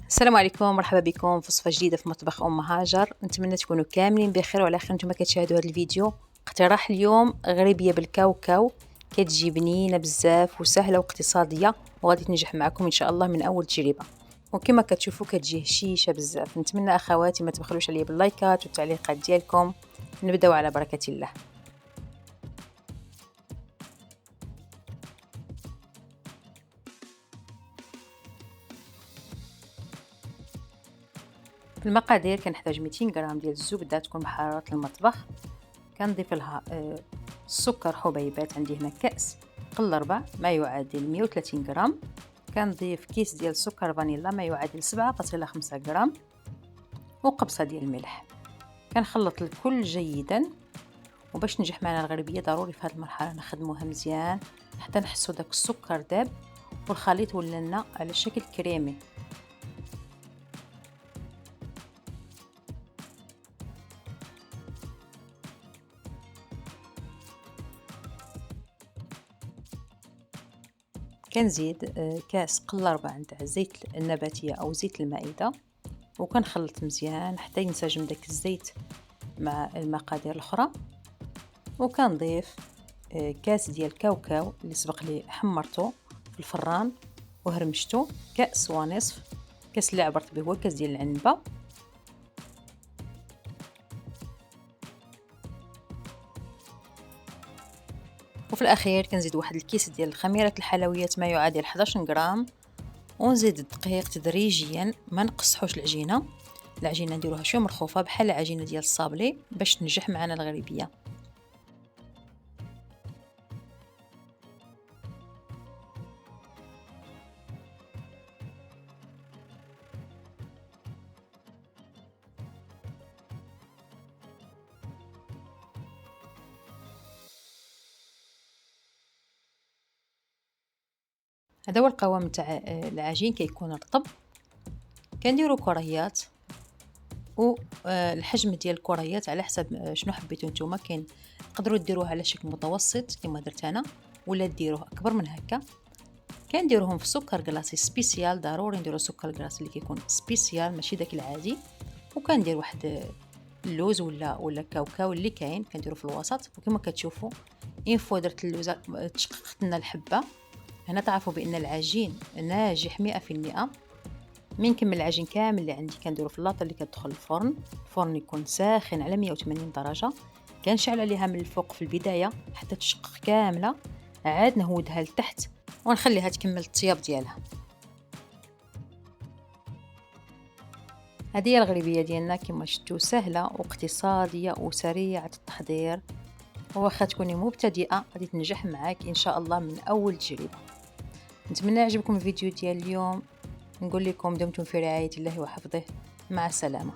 السلام عليكم، مرحبا بكم في وصفة جديدة في مطبخ أم هاجر. نتمنى تكونوا كاملين بخير وعلى خير نتوما كتشاهدوا هذا الفيديو. اقتراح اليوم غريبية بالكاوكاو، كتجي بنينة بزاف وسهلة واقتصادية وغادي تنجح معكم إن شاء الله من أول تجربة. وكما كتشوفوا كتجي هشيشة بزاف. نتمنى أخواتي ما تبخلوش عليا باللايكات والتعليقات ديالكم. نبداو على بركة الله. في المقادير كنحتاج 200 غرام ديال الزبدة تكون بحرارة المطبخ. كنضيف لها السكر حبيبات، عندي هنا كأس قل ربع ما يعادل 130 غرام. كنضيف كيس ديال سكر فانيلا ما يعادل 7.5 غرام، وقبصة ديال الملح. كنخلط الكل جيدا، وباش تنجح معنا الغريبية ضروري في هذه المرحلة نخدموها مزيان حتى نحسو داك السكر داب والخليط ولا لنا على شكل كريمي. كنزيد كاس قل ربع نتاع الزيت النباتية او زيت المائدة، وكنخلط مزيان حتى ينسجم داك الزيت مع المقادير الاخرى. وكنضيف كاس ديال الكاوكاو اللي سبق لي حمرته في الفران وهرمشته، كاس ونصف. كاس اللي عبرت به هو كاس ديال العنبه. وفي الاخير كنزيد واحد الكيس ديال خميره الحلويات ما يعادل 11 غرام، ونزيد الدقيق تدريجيا، ما نقصحوش العجينه نديروها شويه مرخوفه بحال العجينه ديال الصابلي باش تنجح معنا الغريبيه. هذا هو القوام تاع العجين، كيكون رطب. كنديروا كريات، والحجم ديال الكريات على حسب شنو حبيتو نتوما. كاين تقدروا ديروه على شكل متوسط كما درت انا، ولا ديروه اكبر من هكا. كنديروهم في سكر كلاصي سبيسيال، ضروري نديرو سكر كلاصي اللي كيكون سبيسيال ماشي داك العادي. وكندير واحد اللوز ولا كاوكاو اللي كاين كنديرو في الوسط. وكما كتشوفوا اين فوا درت اللوزه تشققت لنا الحبه. هنا تعرفوا بان العجين ناجح 100%. من نكمل العجين كامل اللي عندي كنديرو في اللاطه اللي كتدخل الفرن يكون ساخن على 180 درجه. كنشعل عليها من الفوق في البدايه حتى تشقق كامله، عاد نهودها لتحت ونخليها تكمل الطياب ديالها. هذه هي الغريبيه ديالنا كما شفتوا، سهله واقتصاديه وسريعه التحضير. وواخا تكوني مبتدئه غادي تنجح معاك ان شاء الله من اول تجربه. نتمنى يعجبكم الفيديو ديال اليوم. نقول لكم دمتم في رعاية الله وحفظه. مع السلامة.